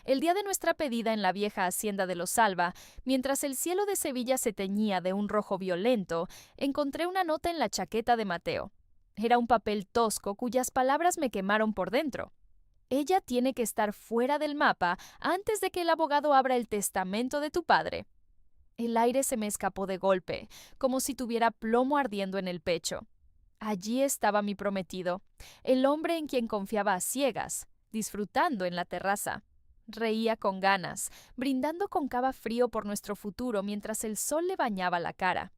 El día de nuestra pedida en la vieja hacienda de Los Alba, mientras el cielo de Sevilla se teñía de un rojo violento, encontré una nota en la chaqueta de Mateo. Era un papel tosco cuyas palabras me quemaron por dentro. Ella tiene que estar fuera del mapa antes de que el abogado abra el testamento de tu padre. El aire se me escapó de golpe, como si tuviera plomo ardiendo en el pecho. Allí estaba mi prometido, el hombre en quien confiaba a ciegas, disfrutando en la terraza. Reía con ganas, brindando con cava frío por nuestro futuro mientras el sol le bañaba la cara.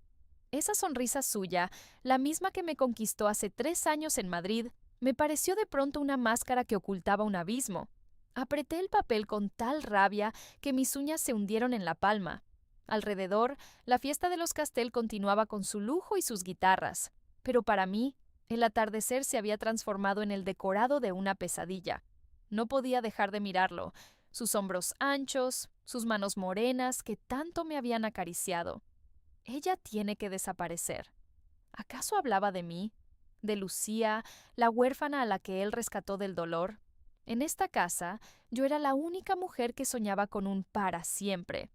Esa sonrisa suya, la misma que me conquistó hace 3 años en Madrid, me pareció de pronto una máscara que ocultaba un abismo. Apreté el papel con tal rabia que mis uñas se hundieron en la palma. Alrededor, la fiesta de los Castel continuaba con su lujo y sus guitarras, pero para mí, el atardecer se había transformado en el decorado de una pesadilla. No podía dejar de mirarlo, sus hombros anchos, sus manos morenas que tanto me habían acariciado. Ella tiene que desaparecer. ¿Acaso hablaba de mí? ¿De Lucía, la huérfana a la que él rescató del dolor? En esta casa, yo era la única mujer que soñaba con un para siempre.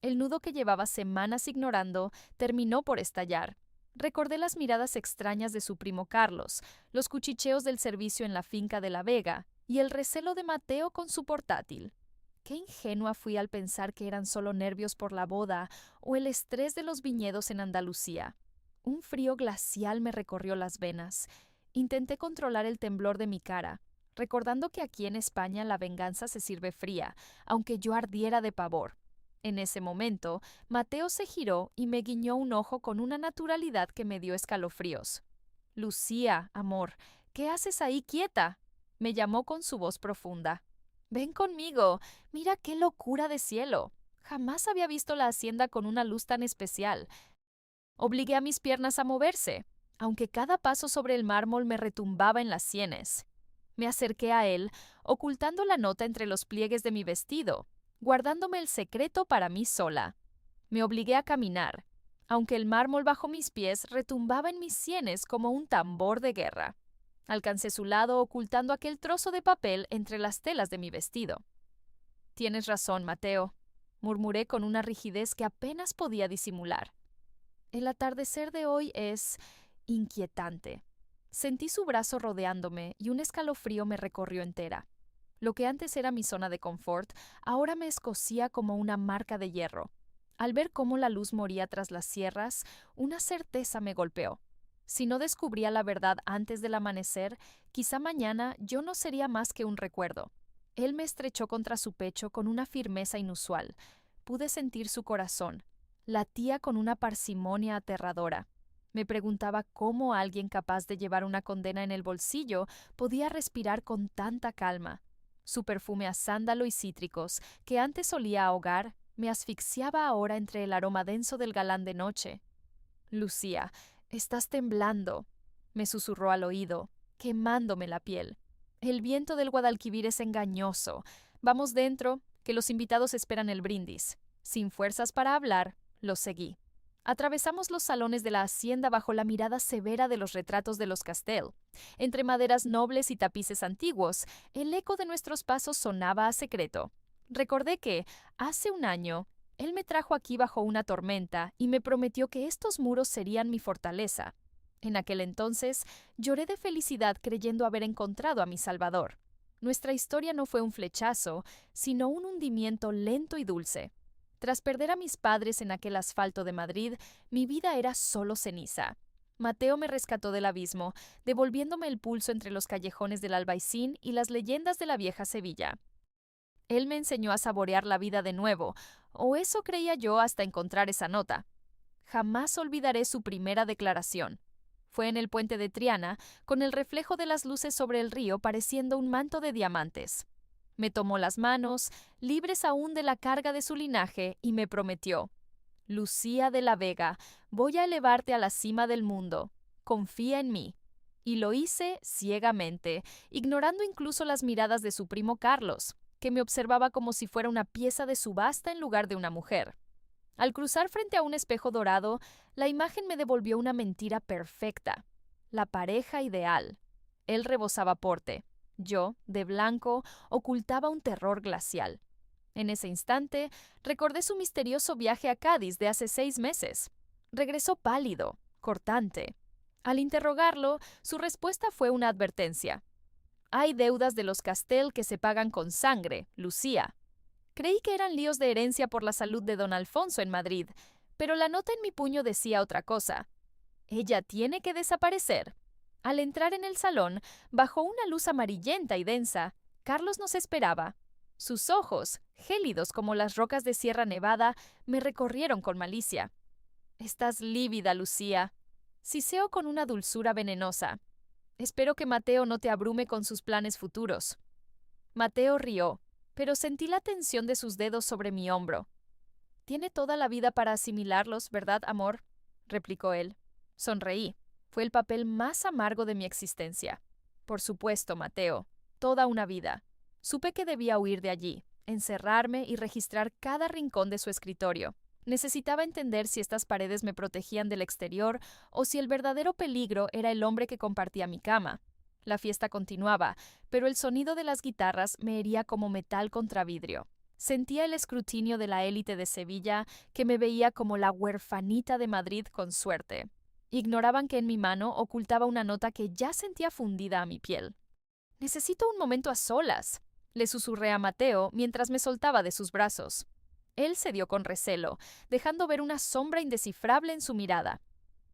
El nudo que llevaba semanas ignorando terminó por estallar. Recordé las miradas extrañas de su primo Carlos, los cuchicheos del servicio en la finca de La Vega y el recelo de Mateo con su portátil. Qué ingenua fui al pensar que eran solo nervios por la boda o el estrés de los viñedos en Andalucía. Un frío glacial me recorrió las venas. Intenté controlar el temblor de mi cara, recordando que aquí en España la venganza se sirve fría, aunque yo ardiera de pavor. En ese momento, Mateo se giró y me guiñó un ojo con una naturalidad que me dio escalofríos. Lucía, amor, ¿qué haces ahí quieta? Me llamó con su voz profunda. Ven conmigo, mira qué locura de cielo. Jamás había visto la hacienda con una luz tan especial. Obligué a mis piernas a moverse, aunque cada paso sobre el mármol me retumbaba en las sienes. Me acerqué a él, ocultando la nota entre los pliegues de mi vestido, guardándome el secreto para mí sola. Me obligué a caminar, aunque el mármol bajo mis pies retumbaba en mis sienes como un tambor de guerra. Alcancé su lado ocultando aquel trozo de papel entre las telas de mi vestido. Tienes razón, Mateo, murmuré con una rigidez que apenas podía disimular. El atardecer de hoy es inquietante. Sentí su brazo rodeándome y un escalofrío me recorrió entera. Lo que antes era mi zona de confort, ahora me escocía como una marca de hierro. Al ver cómo la luz moría tras las sierras, una certeza me golpeó. Si no descubría la verdad antes del amanecer, quizá mañana yo no sería más que un recuerdo. Él me estrechó contra su pecho con una firmeza inusual. Pude sentir su corazón. Latía con una parsimonia aterradora. Me preguntaba cómo alguien capaz de llevar una condena en el bolsillo podía respirar con tanta calma. Su perfume a sándalo y cítricos, que antes olía a hogar, me asfixiaba ahora entre el aroma denso del galán de noche. Lucía, estás temblando, me susurró al oído, quemándome la piel. El viento del Guadalquivir es engañoso. Vamos dentro, que los invitados esperan el brindis. Sin fuerzas para hablar, lo seguí. Atravesamos los salones de la hacienda bajo la mirada severa de los retratos de los Castel. Entre maderas nobles y tapices antiguos, el eco de nuestros pasos sonaba a secreto. Recordé que, hace un año, él me trajo aquí bajo una tormenta y me prometió que estos muros serían mi fortaleza. En aquel entonces, lloré de felicidad creyendo haber encontrado a mi Salvador. Nuestra historia no fue un flechazo, sino un hundimiento lento y dulce. Tras perder a mis padres en aquel asfalto de Madrid, mi vida era solo ceniza. Mateo me rescató del abismo, devolviéndome el pulso entre los callejones del Albaicín y las leyendas de la vieja Sevilla. Él me enseñó a saborear la vida de nuevo, o eso creía yo hasta encontrar esa nota. Jamás olvidaré su primera declaración. Fue en el puente de Triana, con el reflejo de las luces sobre el río pareciendo un manto de diamantes. Me tomó las manos, libres aún de la carga de su linaje, y me prometió: Lucía de la Vega, voy a elevarte a la cima del mundo. Confía en mí. Y lo hice ciegamente, ignorando incluso las miradas de su primo Carlos, que me observaba como si fuera una pieza de subasta en lugar de una mujer. Al cruzar frente a un espejo dorado, la imagen me devolvió una mentira perfecta. La pareja ideal. Él rebosaba porte. Yo, de blanco, ocultaba un terror glacial. En ese instante, recordé su misterioso viaje a Cádiz de hace 6 meses. Regresó pálido, cortante. Al interrogarlo, su respuesta fue una advertencia. Hay deudas de los Castel que se pagan con sangre, Lucía. Creí que eran líos de herencia por la salud de don Alfonso en Madrid, pero la nota en mi puño decía otra cosa. Ella tiene que desaparecer. Al entrar en el salón, bajo una luz amarillenta y densa, Carlos nos esperaba. Sus ojos, gélidos como las rocas de Sierra Nevada, me recorrieron con malicia. Estás lívida, Lucía. Siseo con una dulzura venenosa. Espero que Mateo no te abrume con sus planes futuros. Mateo rió, pero sentí la tensión de sus dedos sobre mi hombro. Tiene toda la vida para asimilarlos, ¿verdad, amor? Replicó él. Sonreí. Fue el papel más amargo de mi existencia. Por supuesto, Mateo. Toda una vida. Supe que debía huir de allí, encerrarme y registrar cada rincón de su escritorio. Necesitaba entender si estas paredes me protegían del exterior o si el verdadero peligro era el hombre que compartía mi cama. La fiesta continuaba, pero el sonido de las guitarras me hería como metal contra vidrio. Sentía el escrutinio de la élite de Sevilla, que me veía como la huerfanita de Madrid con suerte. Ignoraban que en mi mano ocultaba una nota que ya sentía fundida a mi piel. «Necesito un momento a solas», le susurré a Mateo mientras me soltaba de sus brazos. Él cedió con recelo, dejando ver una sombra indescifrable en su mirada.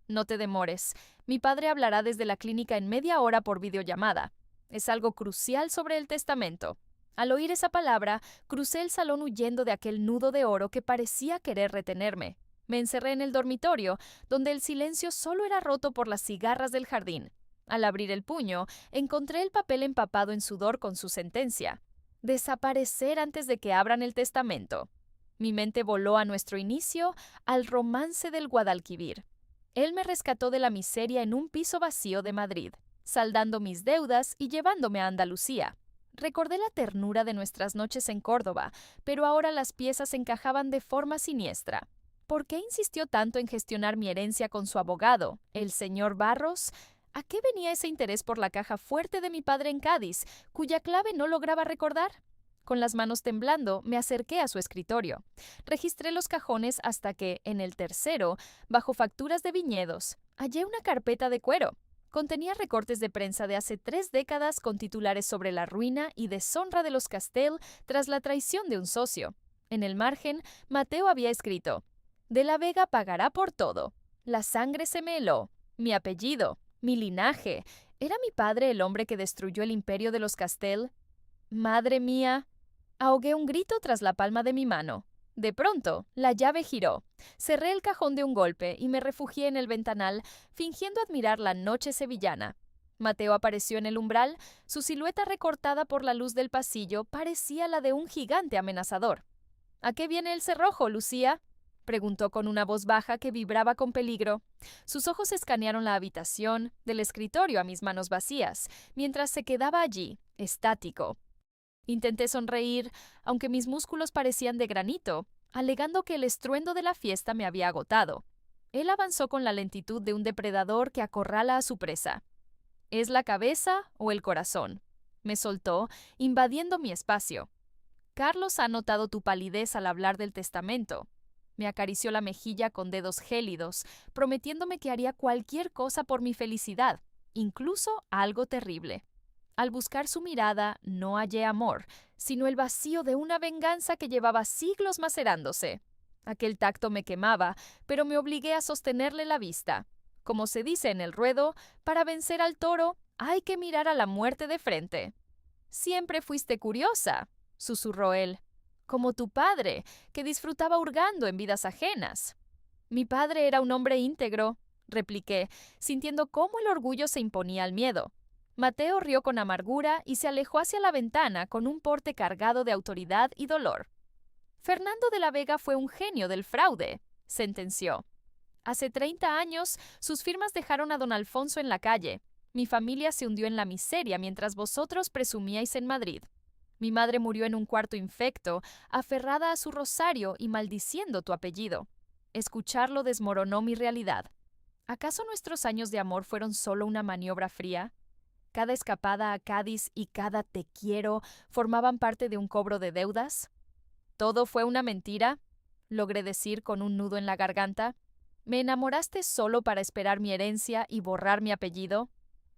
«No te demores. Mi padre hablará desde la clínica en media hora por videollamada. Es algo crucial sobre el testamento». Al oír esa palabra, crucé el salón huyendo de aquel nudo de oro que parecía querer retenerme. Me encerré en el dormitorio, donde el silencio solo era roto por las cigarras del jardín. Al abrir el puño, encontré el papel empapado en sudor con su sentencia. Desaparecer antes de que abran el testamento. Mi mente voló a nuestro inicio, al romance del Guadalquivir. Él me rescató de la miseria en un piso vacío de Madrid, saldando mis deudas y llevándome a Andalucía. Recordé la ternura de nuestras noches en Córdoba, pero ahora las piezas encajaban de forma siniestra. ¿Por qué insistió tanto en gestionar mi herencia con su abogado, el señor Barros? ¿A qué venía ese interés por la caja fuerte de mi padre en Cádiz, cuya clave no lograba recordar? Con las manos temblando, me acerqué a su escritorio. Registré los cajones hasta que, en el tercero, bajo facturas de viñedos, hallé una carpeta de cuero. Contenía recortes de prensa de hace 3 décadas con titulares sobre la ruina y deshonra de los Castel tras la traición de un socio. En el margen, Mateo había escrito: «De la Vega pagará por todo. La sangre se me heló. Mi apellido, mi linaje. ¿Era mi padre el hombre que destruyó el imperio de los Castel? ¡Madre mía!». Ahogué un grito tras la palma de mi mano. De pronto, la llave giró. Cerré el cajón de un golpe y me refugié en el ventanal, fingiendo admirar la noche sevillana. Mateo apareció en el umbral. Su silueta recortada por la luz del pasillo parecía la de un gigante amenazador. «¿A qué viene el cerrojo, Lucía?», preguntó con una voz baja que vibraba con peligro. Sus ojos escanearon la habitación, del escritorio a mis manos vacías, mientras se quedaba allí, estático. Intenté sonreír, aunque mis músculos parecían de granito, alegando que el estruendo de la fiesta me había agotado. Él avanzó con la lentitud de un depredador que acorrala a su presa. «¿Es la cabeza o el corazón?», me soltó, invadiendo mi espacio. «Carlos ha notado tu palidez al hablar del testamento». Me acarició la mejilla con dedos gélidos, prometiéndome que haría cualquier cosa por mi felicidad, incluso algo terrible. Al buscar su mirada, no hallé amor, sino el vacío de una venganza que llevaba siglos macerándose. Aquel tacto me quemaba, pero me obligué a sostenerle la vista. Como se dice en el ruedo, para vencer al toro hay que mirar a la muerte de frente. «Siempre fuiste curiosa», susurró él. «Como tu padre, que disfrutaba hurgando en vidas ajenas». «Mi padre era un hombre íntegro», repliqué, sintiendo cómo el orgullo se imponía al miedo. Mateo rió con amargura y se alejó hacia la ventana con un porte cargado de autoridad y dolor. «Fernando de la Vega fue un genio del fraude», sentenció. «Hace 30 años, sus firmas dejaron a don Alfonso en la calle. Mi familia se hundió en la miseria mientras vosotros presumíais en Madrid. Mi madre murió en un cuarto infecto, aferrada a su rosario y maldiciendo tu apellido. Escucharlo desmoronó mi realidad. ¿Acaso nuestros años de amor fueron solo una maniobra fría? ¿Cada escapada a Cádiz y cada te quiero formaban parte de un cobro de deudas? ¿Todo fue una mentira?, logré decir con un nudo en la garganta. ¿Me enamoraste solo para esperar mi herencia y borrar mi apellido?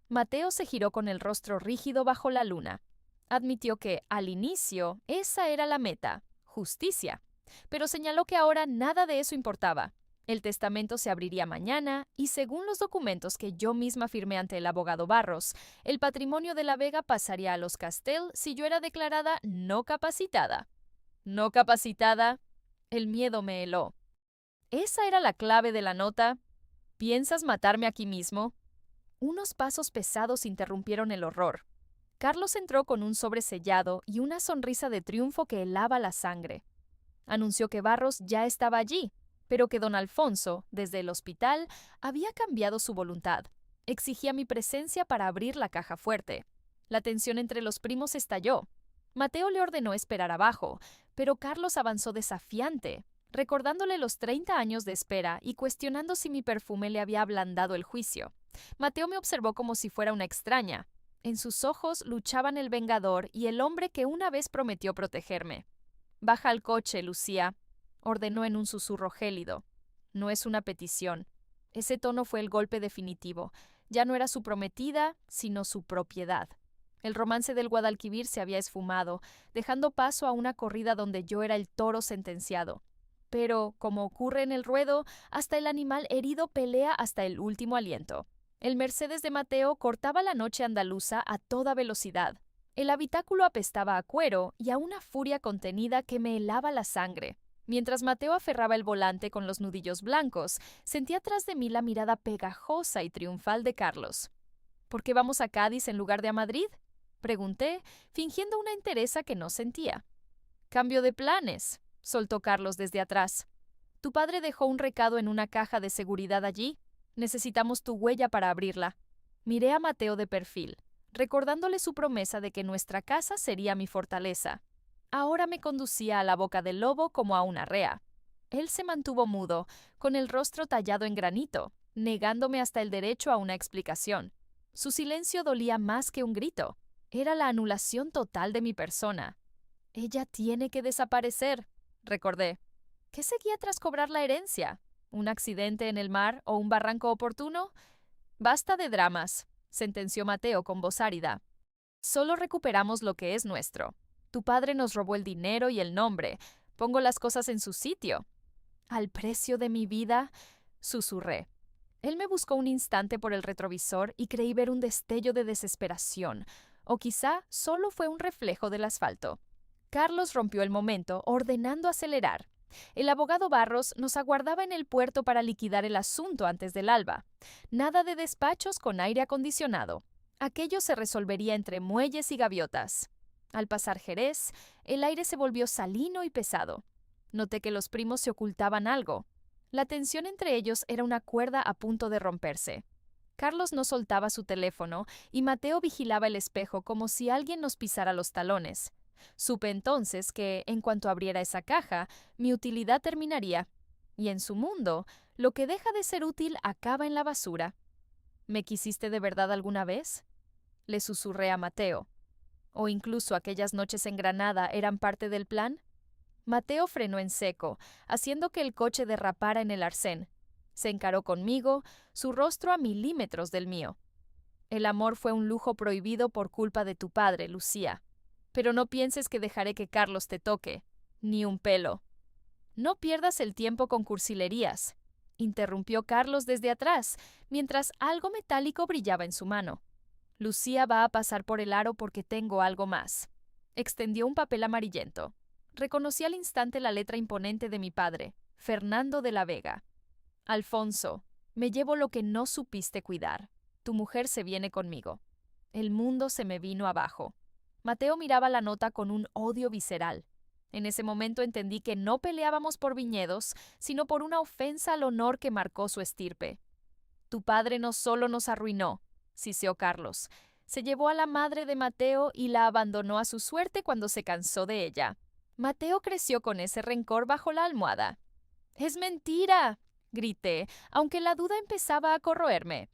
Mateo se giró con el rostro rígido bajo la luna. Admitió que, al inicio, esa era la meta, justicia, pero señaló que ahora nada de eso importaba. El testamento se abriría mañana y, según los documentos que yo misma firmé ante el abogado Barros, el patrimonio de la Vega pasaría a los Castell si yo era declarada no capacitada. ¿No capacitada? El miedo me heló. ¿Esa era la clave de la nota? ¿Piensas matarme aquí mismo? Unos pasos pesados interrumpieron el horror. Carlos entró con un sobre sellado y una sonrisa de triunfo que helaba la sangre. Anunció que Barros ya estaba allí, pero que don Alfonso, desde el hospital, había cambiado su voluntad. Exigía mi presencia para abrir la caja fuerte. La tensión entre los primos estalló. Mateo le ordenó esperar abajo, pero Carlos avanzó desafiante, recordándole los 30 años de espera y cuestionando si mi perfume le había ablandado el juicio. Mateo me observó como si fuera una extraña. En sus ojos luchaban el vengador y el hombre que una vez prometió protegerme. «Baja al coche, Lucía», ordenó en un susurro gélido. No es una petición. Ese tono fue el golpe definitivo. Ya no era su prometida, sino su propiedad. El romance del Guadalquivir se había esfumado, dejando paso a una corrida donde yo era el toro sentenciado. Pero, como ocurre en el ruedo, hasta el animal herido pelea hasta el último aliento. El Mercedes de Mateo cortaba la noche andaluza a toda velocidad. El habitáculo apestaba a cuero y a una furia contenida que me helaba la sangre. Mientras Mateo aferraba el volante con los nudillos blancos, sentía tras de mí la mirada pegajosa y triunfal de Carlos. «¿Por qué vamos a Cádiz en lugar de a Madrid?», pregunté, fingiendo una entereza que no sentía. «Cambio de planes», soltó Carlos desde atrás. «Tu padre dejó un recado en una caja de seguridad allí. Necesitamos tu huella para abrirla». Miré a Mateo de perfil, recordándole su promesa de que nuestra casa sería mi fortaleza. Ahora me conducía a la boca del lobo como a una rea. Él se mantuvo mudo, con el rostro tallado en granito, negándome hasta el derecho a una explicación. Su silencio dolía más que un grito. Era la anulación total de mi persona. «Ella tiene que desaparecer», recordé. ¿Qué seguía tras cobrar la herencia? ¿Un accidente en el mar o un barranco oportuno? «Basta de dramas», sentenció Mateo con voz árida. «Solo recuperamos lo que es nuestro. Tu padre nos robó el dinero y el nombre. Pongo las cosas en su sitio». «¿Al precio de mi vida?», susurré. Él me buscó un instante por el retrovisor y creí ver un destello de desesperación, o quizá solo fue un reflejo del asfalto. Carlos rompió el momento, ordenando acelerar. El abogado Barros nos aguardaba en el puerto para liquidar el asunto antes del alba. Nada de despachos con aire acondicionado. Aquello se resolvería entre muelles y gaviotas. Al pasar Jerez, el aire se volvió salino y pesado. Noté que los primos se ocultaban algo. La tensión entre ellos era una cuerda a punto de romperse. Carlos no soltaba su teléfono y Mateo vigilaba el espejo como si alguien nos pisara los talones. Supe entonces que, en cuanto abriera esa caja, mi utilidad terminaría. Y en su mundo, lo que deja de ser útil acaba en la basura. «¿Me quisiste de verdad alguna vez?», le susurré a Mateo. ¿O incluso aquellas noches en Granada eran parte del plan? Mateo frenó en seco, haciendo que el coche derrapara en el arcén. Se encaró conmigo, su rostro a milímetros del mío. «El amor fue un lujo prohibido por culpa de tu padre, Lucía. Pero no pienses que dejaré que Carlos te toque. Ni un pelo». «No pierdas el tiempo con cursilerías», interrumpió Carlos desde atrás, mientras algo metálico brillaba en su mano. «Lucía va a pasar por el aro porque tengo algo más». Extendió un papel amarillento. Reconocí al instante la letra imponente de mi padre, Fernando de la Vega. «Alfonso, me llevo lo que no supiste cuidar. Tu mujer se viene conmigo». El mundo se me vino abajo. Mateo miraba la nota con un odio visceral. En ese momento entendí que no peleábamos por viñedos, sino por una ofensa al honor que marcó su estirpe. «Tu padre no solo nos arruinó», siseó Carlos. «Se llevó a la madre de Mateo y la abandonó a su suerte cuando se cansó de ella». Mateo creció con ese rencor bajo la almohada. «¡Es mentira!», grité, aunque la duda empezaba a corroerme.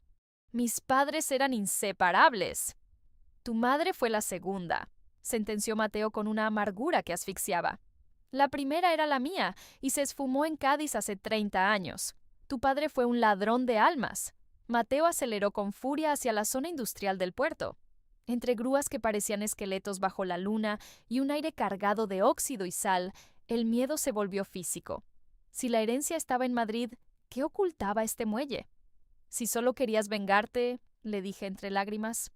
«Mis padres eran inseparables». «Tu madre fue la segunda», sentenció Mateo con una amargura que asfixiaba. La primera era la mía, y se esfumó en Cádiz hace 30 años. Tu padre fue un ladrón de almas. Mateo aceleró con furia hacia la zona industrial del puerto. Entre grúas que parecían esqueletos bajo la luna y un aire cargado de óxido y sal, el miedo se volvió físico. Si la herencia estaba en Madrid, ¿qué ocultaba este muelle? Si solo querías vengarte, le dije entre lágrimas,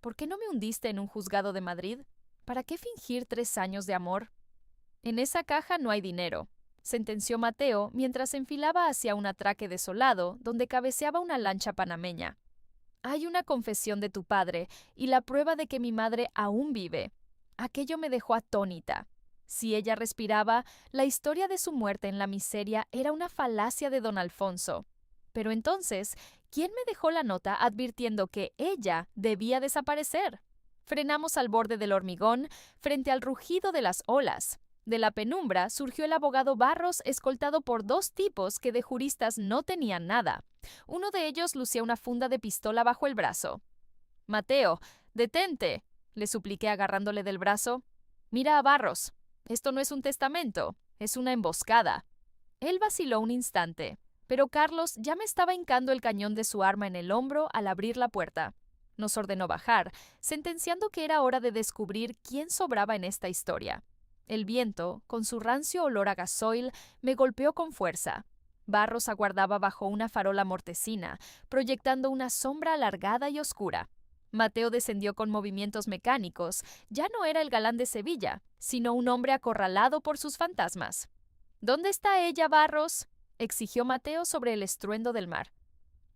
¿por qué no me hundiste en un juzgado de Madrid? ¿Para qué fingir 3 años de amor? En esa caja no hay dinero, sentenció Mateo mientras se enfilaba hacia un atraque desolado donde cabeceaba una lancha panameña. Hay una confesión de tu padre y la prueba de que mi madre aún vive. Aquello me dejó atónita. Si ella respiraba, la historia de su muerte en la miseria era una falacia de don Alfonso. Pero entonces, ¿quién me dejó la nota advirtiendo que ella debía desaparecer? Frenamos al borde del hormigón, frente al rugido de las olas. De la penumbra surgió el abogado Barros, escoltado por 2 tipos que de juristas no tenían nada. Uno de ellos lucía una funda de pistola bajo el brazo. «Mateo, detente», le supliqué agarrándole del brazo. «Mira a Barros. Esto no es un testamento, es una emboscada». Él vaciló un instante, pero Carlos ya me estaba hincando el cañón de su arma en el hombro al abrir la puerta. Nos ordenó bajar, sentenciando que era hora de descubrir quién sobraba en esta historia. El viento, con su rancio olor a gasoil, me golpeó con fuerza. Barros aguardaba bajo una farola mortecina, proyectando una sombra alargada y oscura. Mateo descendió con movimientos mecánicos. Ya no era el galán de Sevilla, sino un hombre acorralado por sus fantasmas. «¿Dónde está ella, Barros?», exigió Mateo sobre el estruendo del mar.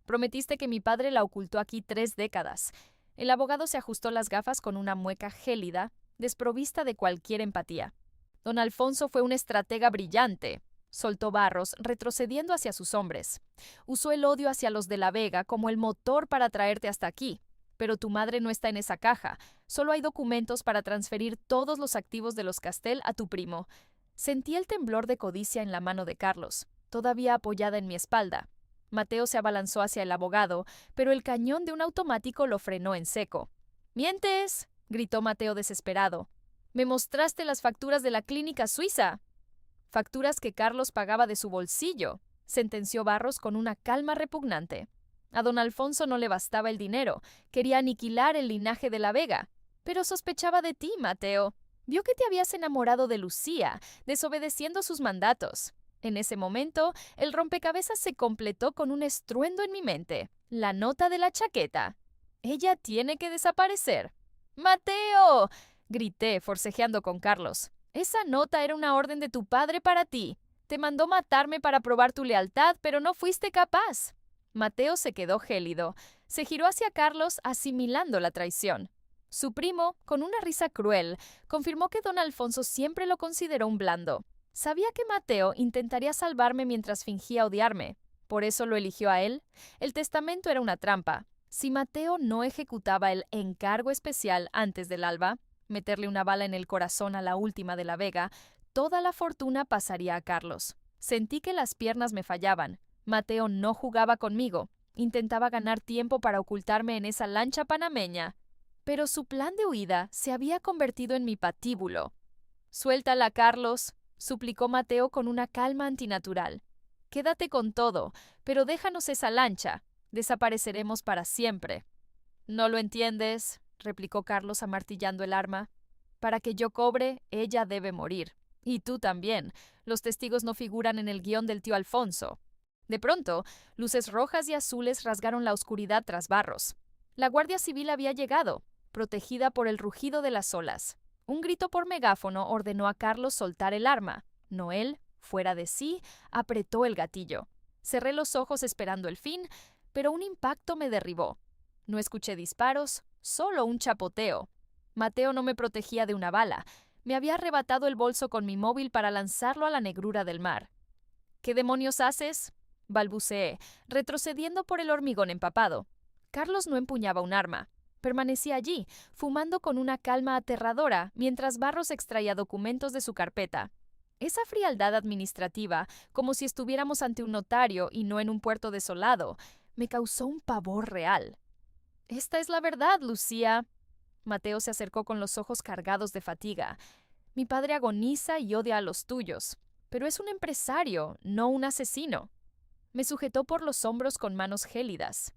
«Prometiste que mi padre la ocultó aquí 3 décadas». El abogado se ajustó las gafas con una mueca gélida, desprovista de cualquier empatía. «Don Alfonso fue un estratega brillante», soltó Barros, retrocediendo hacia sus hombres. «Usó el odio hacia los de la Vega como el motor para traerte hasta aquí. Pero tu madre no está en esa caja. Solo hay documentos para transferir todos los activos de los Castel a tu primo». Sentí el temblor de codicia en la mano de Carlos, todavía apoyada en mi espalda. Mateo se abalanzó hacia el abogado, pero el cañón de un automático lo frenó en seco. «¡Mientes!», gritó Mateo desesperado. «Me mostraste las facturas de la clínica suiza». «Facturas que Carlos pagaba de su bolsillo», sentenció Barros con una calma repugnante. A don Alfonso no le bastaba el dinero, quería aniquilar el linaje de la Vega. Pero sospechaba de ti, Mateo. Vio que te habías enamorado de Lucía, desobedeciendo sus mandatos. En ese momento, el rompecabezas se completó con un estruendo en mi mente. La nota de la chaqueta. «Ella tiene que desaparecer». «¡Mateo!», grité, forcejeando con Carlos. «Esa nota era una orden de tu padre para ti. Te mandó matarme para probar tu lealtad, pero no fuiste capaz». Mateo se quedó gélido. Se giró hacia Carlos, asimilando la traición. Su primo, con una risa cruel, confirmó que don Alfonso siempre lo consideró un blando. Sabía que Mateo intentaría salvarme mientras fingía odiarme. Por eso lo eligió a él. El testamento era una trampa. Si Mateo no ejecutaba el encargo especial antes del alba, meterle una bala en el corazón a la última de la Vega, toda la fortuna pasaría a Carlos. Sentí que las piernas me fallaban. Mateo no jugaba conmigo. Intentaba ganar tiempo para ocultarme en esa lancha panameña. Pero su plan de huida se había convertido en mi patíbulo. «Suéltala, Carlos», suplicó Mateo con una calma antinatural. «Quédate con todo, pero déjanos esa lancha. Desapareceremos para siempre». «No lo entiendes», replicó Carlos amartillando el arma. «Para que yo cobre, ella debe morir. Y tú también. Los testigos no figuran en el guión del tío Alfonso». De pronto, luces rojas y azules rasgaron la oscuridad tras Barros. La Guardia Civil había llegado, protegida por el rugido de las olas. Un grito por megáfono ordenó a Carlos soltar el arma. Noel, fuera de sí, apretó el gatillo. Cerré los ojos esperando el fin, pero un impacto me derribó. No escuché disparos, solo un chapoteo. Mateo no me protegía de una bala. Me había arrebatado el bolso con mi móvil para lanzarlo a la negrura del mar. «¿Qué demonios haces?», balbuceé, retrocediendo por el hormigón empapado. Carlos no empuñaba un arma. Permanecía allí, fumando con una calma aterradora, mientras Barros extraía documentos de su carpeta. Esa frialdad administrativa, como si estuviéramos ante un notario y no en un puerto desolado, me causó un pavor real. «Esta es la verdad, Lucía». Mateo se acercó con los ojos cargados de fatiga. Mi padre agoniza y odia a los tuyos, pero es un empresario, no un asesino. Me sujetó por los hombros con manos gélidas.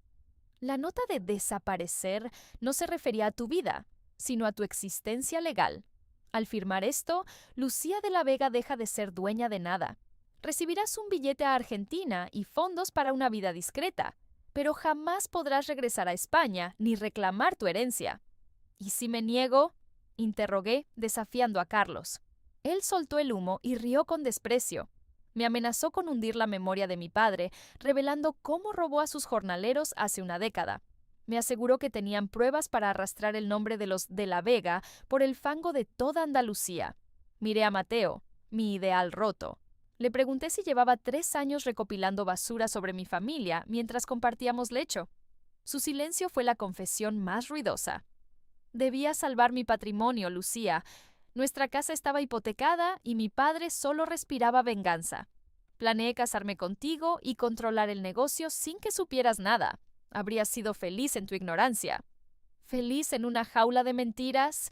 La nota de desaparecer no se refería a tu vida, sino a tu existencia legal. Al firmar esto, Lucía de la Vega deja de ser dueña de nada. Recibirás un billete a Argentina y fondos para una vida discreta, pero jamás podrás regresar a España ni reclamar tu herencia. ¿Y si me niego? Interrogué, desafiando a Carlos. Él soltó el humo y rió con desprecio. Me amenazó con hundir la memoria de mi padre, revelando cómo robó a sus jornaleros hace una década. Me aseguró que tenían pruebas para arrastrar el nombre de los de la Vega por el fango de toda Andalucía. Miré a Mateo, mi ideal roto. Le pregunté si llevaba 3 años recopilando basura sobre mi familia mientras compartíamos lecho. Su silencio fue la confesión más ruidosa. Debía salvar mi patrimonio, Lucía. Nuestra casa estaba hipotecada y mi padre solo respiraba venganza. Planeé casarme contigo y controlar el negocio sin que supieras nada. Habrías sido feliz en tu ignorancia. ¿Feliz en una jaula de mentiras?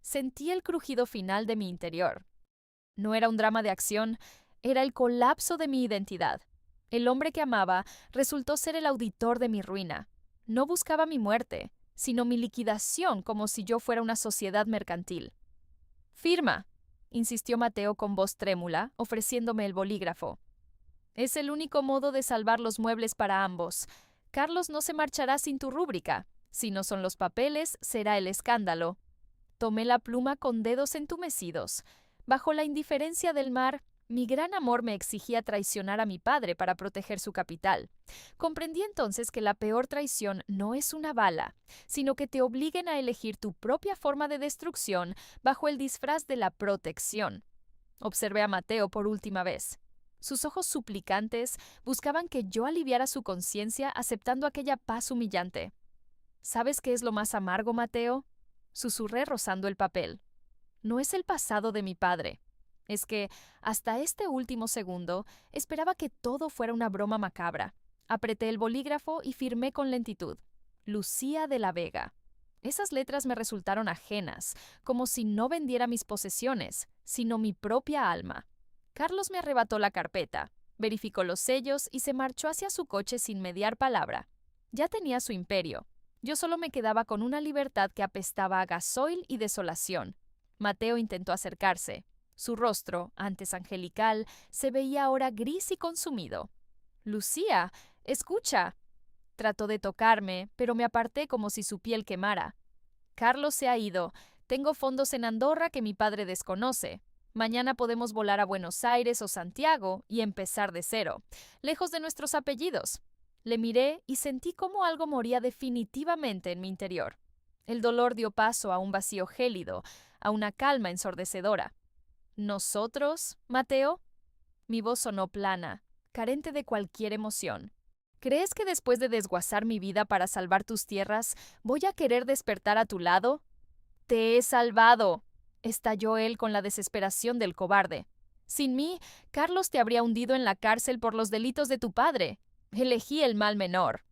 Sentí el crujido final de mi interior. No era un drama de acción, era el colapso de mi identidad. El hombre que amaba resultó ser el auditor de mi ruina. No buscaba mi muerte, sino mi liquidación como si yo fuera una sociedad mercantil. «Firma», insistió Mateo con voz trémula, ofreciéndome el bolígrafo. «Es el único modo de salvar los muebles para ambos. Carlos no se marchará sin tu rúbrica. Si no son los papeles, será el escándalo». Tomé la pluma con dedos entumecidos. Bajo la indiferencia del mar, mi gran amor me exigía traicionar a mi padre para proteger su capital. Comprendí entonces que la peor traición no es una bala, sino que te obliguen a elegir tu propia forma de destrucción bajo el disfraz de la protección. Observé a Mateo por última vez. Sus ojos suplicantes buscaban que yo aliviara su conciencia aceptando aquella paz humillante. ¿Sabes qué es lo más amargo, Mateo?, susurré rozando el papel. No es el pasado de mi padre. Es que, hasta este último segundo, esperaba que todo fuera una broma macabra. Apreté el bolígrafo y firmé con lentitud. Lucía de la Vega. Esas letras me resultaron ajenas, como si no vendiera mis posesiones, sino mi propia alma. Carlos me arrebató la carpeta, verificó los sellos y se marchó hacia su coche sin mediar palabra. Ya tenía su imperio. Yo solo me quedaba con una libertad que apestaba a gasoil y desolación. Mateo intentó acercarse. Su rostro, antes angelical, se veía ahora gris y consumido. «Lucía, escucha». Trató de tocarme, pero me aparté como si su piel quemara. «Carlos se ha ido. Tengo fondos en Andorra que mi padre desconoce. Mañana podemos volar a Buenos Aires o Santiago y empezar de cero, lejos de nuestros apellidos». Le miré y sentí como algo moría definitivamente en mi interior. El dolor dio paso a un vacío gélido, a una calma ensordecedora. «¿Nosotros, Mateo?» Mi voz sonó plana, carente de cualquier emoción. «¿Crees que después de desguazar mi vida para salvar tus tierras, voy a querer despertar a tu lado?» «Te he salvado», estalló él con la desesperación del cobarde. «Sin mí, Carlos te habría hundido en la cárcel por los delitos de tu padre. Elegí el mal menor».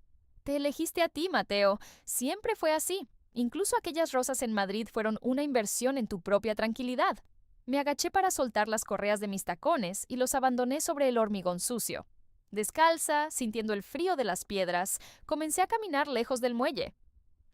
«Te elegiste a ti, Mateo. Siempre fue así. Incluso aquellas rosas en Madrid fueron una inversión en tu propia tranquilidad». Me agaché para soltar las correas de mis tacones y los abandoné sobre el hormigón sucio. Descalza, sintiendo el frío de las piedras, comencé a caminar lejos del muelle.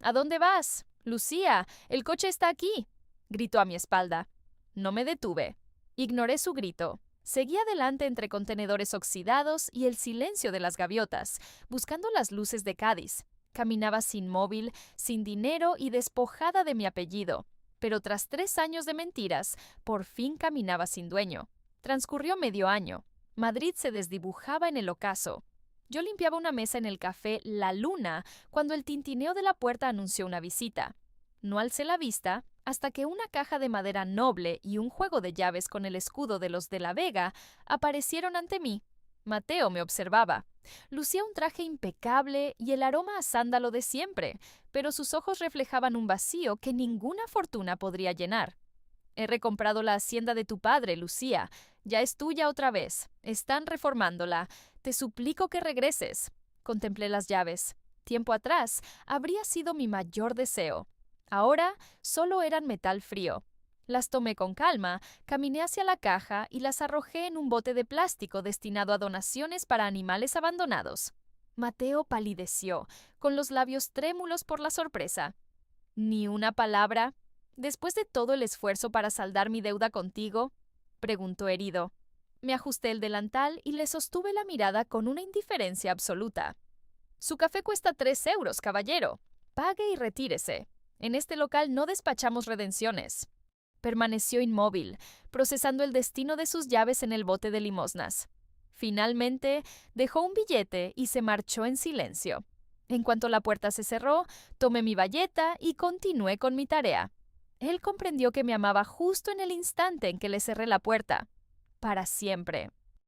«¿A dónde vas? Lucía, el coche está aquí», gritó a mi espalda. No me detuve. Ignoré su grito. Seguí adelante entre contenedores oxidados y el silencio de las gaviotas, buscando las luces de Cádiz. Caminaba sin móvil, sin dinero y despojada de mi apellido. Pero tras 3 años de mentiras, por fin caminaba sin dueño. Transcurrió medio año. Madrid se desdibujaba en el ocaso. Yo limpiaba una mesa en el café La Luna cuando el tintineo de la puerta anunció una visita. No alcé la vista hasta que una caja de madera noble y un juego de llaves con el escudo de los de la Vega aparecieron ante mí. Mateo me observaba. Lucía un traje impecable y el aroma a sándalo de siempre, pero sus ojos reflejaban un vacío que ninguna fortuna podría llenar. «He recomprado la hacienda de tu padre, Lucía. Ya es tuya otra vez. Están reformándola. Te suplico que regreses». Contemplé las llaves. Tiempo atrás habría sido mi mayor deseo. Ahora solo eran metal frío. Las tomé con calma, caminé hacia la caja y las arrojé en un bote de plástico destinado a donaciones para animales abandonados. Mateo palideció, con los labios trémulos por la sorpresa. ¿Ni una palabra? ¿Después de todo el esfuerzo para saldar mi deuda contigo? Preguntó herido. Me ajusté el delantal y le sostuve la mirada con una indiferencia absoluta. Su café cuesta 3 euros, caballero. Pague y retírese. En este local no despachamos redenciones. Permaneció inmóvil, procesando el destino de sus llaves en el bote de limosnas. Finalmente, dejó un billete y se marchó en silencio. En cuanto la puerta se cerró, tomé mi bayeta y continué con mi tarea. Él comprendió que me amaba justo en el instante en que le cerré la puerta. Para siempre.